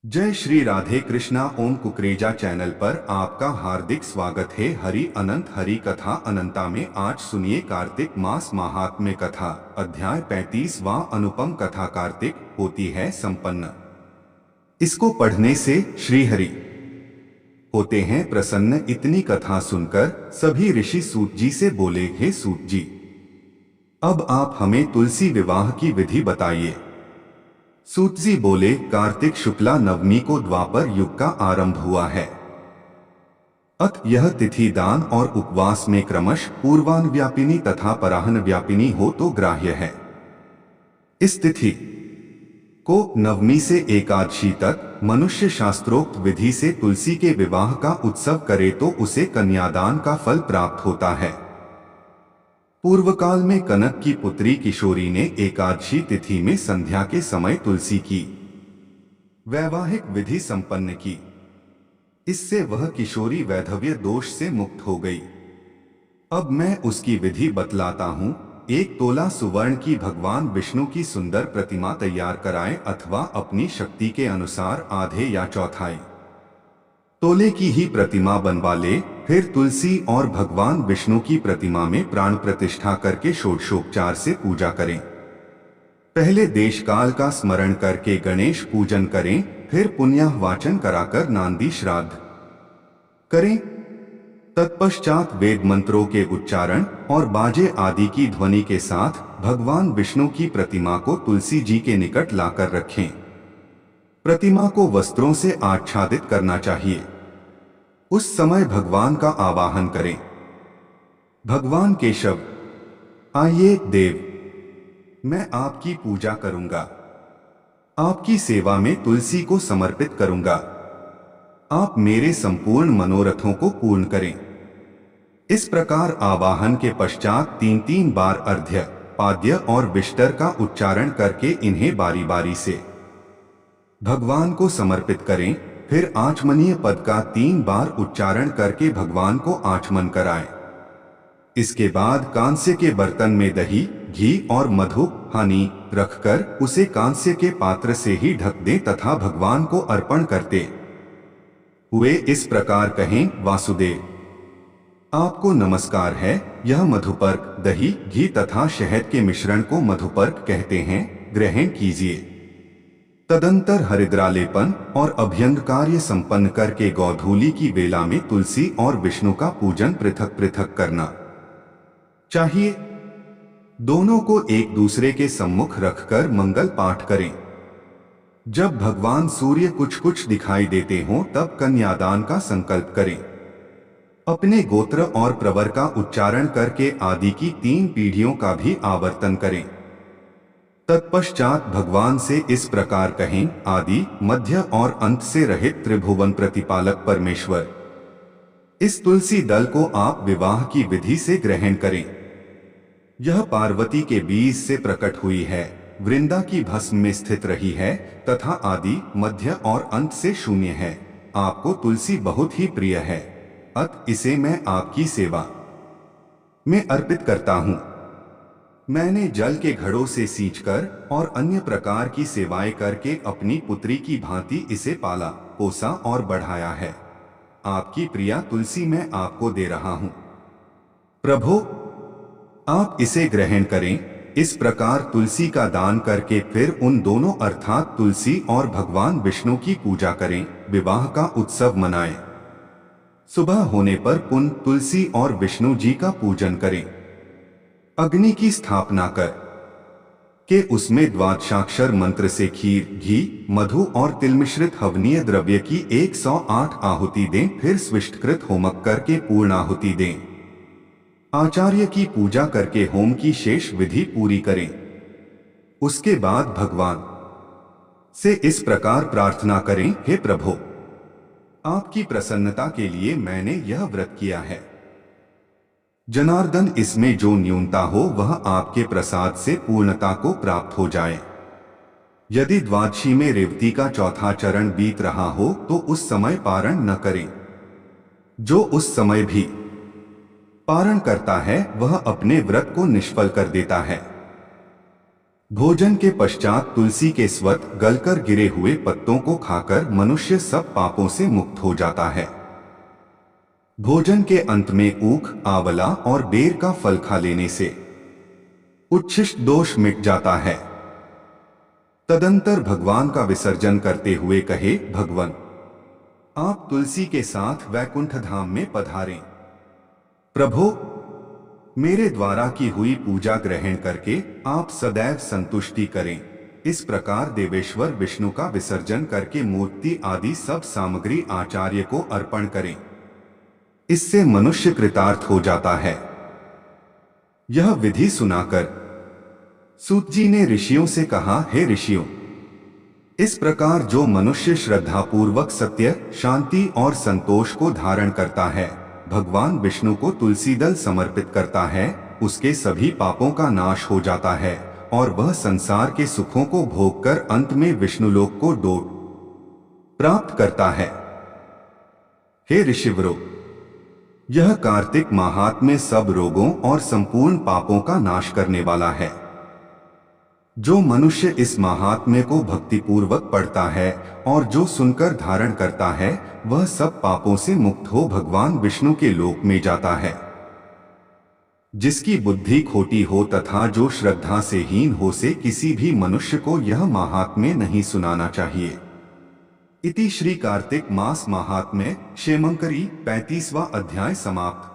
जय श्री राधे कृष्णा। ओम कुकरेजा चैनल पर आपका हार्दिक स्वागत है। हरि अनंत हरि कथा अनंता में आज सुनिए कार्तिक मास महात्म्य कथा अध्याय 35वां अनुपम कथा कार्तिक होती है संपन्न। इसको पढ़ने से श्री हरि होते हैं प्रसन्न। इतनी कथा सुनकर सभी ऋषि सूत जी से बोले, हे सूत जी, अब आप हमें तुलसी विवाह की विधि बताइए। सूत जी बोले, कार्तिक शुक्ला नवमी को द्वापर युग का आरंभ हुआ है। अत यह तिथि दान और उपवास में क्रमश पूर्वान व्यापिनी तथा पराहन व्यापिनी हो तो ग्राह्य है। इस तिथि को नवमी से एकादशी तक मनुष्य शास्त्रोक्त विधि से तुलसी के विवाह का उत्सव करे तो उसे कन्यादान का फल प्राप्त होता है। पूर्व काल में कनक की पुत्री किशोरी ने एकादशी तिथि में संध्या के समय तुलसी की वैवाहिक विधि संपन्न की। इससे वह किशोरी वैधव्य दोष से मुक्त हो गई। अब मैं उसकी विधि बतलाता हूँ। 1 तोला सुवर्ण की भगवान विष्णु की सुंदर प्रतिमा तैयार कराएं अथवा अपनी शक्ति के अनुसार आधे या चौथाई तोले की ही प्रतिमा बनवा ले। फिर तुलसी और भगवान विष्णु की प्रतिमा में प्राण प्रतिष्ठा करके षोडशोपचार से पूजा करें। पहले देश काल का स्मरण करके गणेश पूजन करें, फिर पुण्याह वाचन कराकर नांदी श्राद्ध करें। तत्पश्चात वेद मंत्रों के उच्चारण और बाजे आदि की ध्वनि के साथ भगवान विष्णु की प्रतिमा को तुलसी जी के निकट लाकर रखें। प्रतिमा को वस्त्रों से आच्छादित करना चाहिए। उस समय भगवान का आवाहन करें, भगवान केशव आइए देव, मैं आपकी पूजा करूंगा, आपकी सेवा में तुलसी को समर्पित करूंगा। आप मेरे संपूर्ण मनोरथों को पूर्ण करें। इस प्रकार आवाहन के पश्चात 3-3 बार अर्घ्य, पाद्य और विष्टर का उच्चारण करके इन्हें बारी बारी से भगवान को समर्पित करें। फिर आचमनीय पद का 3 बार उच्चारण करके भगवान को आचमन कराएं। इसके बाद कांस्य के बर्तन में दही, घी और मधु, हनी रखकर उसे कांस्य के पात्र से ही ढक दें तथा भगवान को अर्पण करते हुए इस प्रकार कहें, वासुदेव आपको नमस्कार है। यह मधुपर्क, दही, घी तथा शहद के मिश्रण को मधुपर्क कहते हैं, ग्रहण कीजिए। तदंतर हरिद्रालेपन और अभ्यंग कार्य संपन्न करके गौधूली की बेला में तुलसी और विष्णु का पूजन पृथक पृथक करना चाहिए। दोनों को एक दूसरे के सम्मुख रखकर मंगल पाठ करें। जब भगवान सूर्य कुछ कुछ दिखाई देते हों तब कन्यादान का संकल्प करें। अपने गोत्र और प्रवर का उच्चारण करके आदि की 3 पीढ़ियों का भी आवर्तन करें। तत्पश्चात भगवान से इस प्रकार कहें, आदि मध्य और अंत से रहित त्रिभुवन प्रतिपालक परमेश्वर, इस तुलसी दल को आप विवाह की विधि से ग्रहण करें। यह पार्वती के बीज से प्रकट हुई है, वृंदा की भस्म में स्थित रही है तथा आदि मध्य और अंत से शून्य है। आपको तुलसी बहुत ही प्रिय है, अत इसे मैं आपकी सेवा में अर्पित करता हूँ। मैंने जल के घड़ों से सींचकर और अन्य प्रकार की सेवाएं करके अपनी पुत्री की भांति इसे पाला, पोसा और बढ़ाया है। आपकी प्रिया तुलसी मैं आपको दे रहा हूं। प्रभु आप इसे ग्रहण करें। इस प्रकार तुलसी का दान करके फिर उन दोनों अर्थात तुलसी और भगवान विष्णु की पूजा करें, विवाह का उत्सव मनाएं। सुबह होने पर पुनः तुलसी और विष्णु जी का पूजन करें। अग्नि की स्थापना कर के उसमें द्वादशाक्षर मंत्र से खीर, घी, मधु और तिल मिश्रित हवनीय द्रव्य की 108 आहुति दें। फिर स्विष्टकृत होमक करके पूर्ण आहुति दें। आचार्य की पूजा करके होम की शेष विधि पूरी करें। उसके बाद भगवान से इस प्रकार प्रार्थना करें, हे प्रभु आपकी प्रसन्नता के लिए मैंने यह व्रत किया है। जनार्दन इसमें जो न्यूनता हो वह आपके प्रसाद से पूर्णता को प्राप्त हो जाए। यदि द्वादशी में रेवती का चौथा चरण बीत रहा हो तो उस समय पारण न करें। जो उस समय भी पारण करता है वह अपने व्रत को निष्फल कर देता है। भोजन के पश्चात तुलसी के स्वत गलकर गिरे हुए पत्तों को खाकर मनुष्य सब पापों से मुक्त हो जाता है। भोजन के अंत में ऊख, आंवला और बेर का फल खा लेने से उच्छिष्ट दोष मिट जाता है। तदंतर भगवान का विसर्जन करते हुए कहे, भगवान आप तुलसी के साथ वैकुंठ धाम में पधारें। प्रभु मेरे द्वारा की हुई पूजा ग्रहण करके आप सदैव संतुष्टि करें। इस प्रकार देवेश्वर विष्णु का विसर्जन करके मूर्ति आदि सब सामग्री आचार्य को अर्पण करें। इससे मनुष्य कृतार्थ हो जाता है। यह विधि सुनाकर सूत जी ने ऋषियों से कहा, हे ऋषियों, इस प्रकार जो मनुष्य श्रद्धापूर्वक सत्य, शांति और संतोष को धारण करता है, भगवान विष्णु को तुलसी दल समर्पित करता है, उसके सभी पापों का नाश हो जाता है और वह संसार के सुखों को भोग कर अंत में विष्णुलोक को डोर प्राप्त करता है। हे ऋषिवरों, यह कार्तिक महात्म्य सब रोगों और संपूर्ण पापों का नाश करने वाला है। जो मनुष्य इस महात्म्य को भक्तिपूर्वक पढ़ता है और जो सुनकर धारण करता है, वह सब पापों से मुक्त हो भगवान विष्णु के लोक में जाता है। जिसकी बुद्धि खोटी हो तथा जो श्रद्धा से हीन हो, से किसी भी मनुष्य को यह महात्म्य नहीं सुनाना चाहिए। इति श्री कार्तिक मास महात्म्य क्षेमंकरी 35वां अध्याय समाप्त।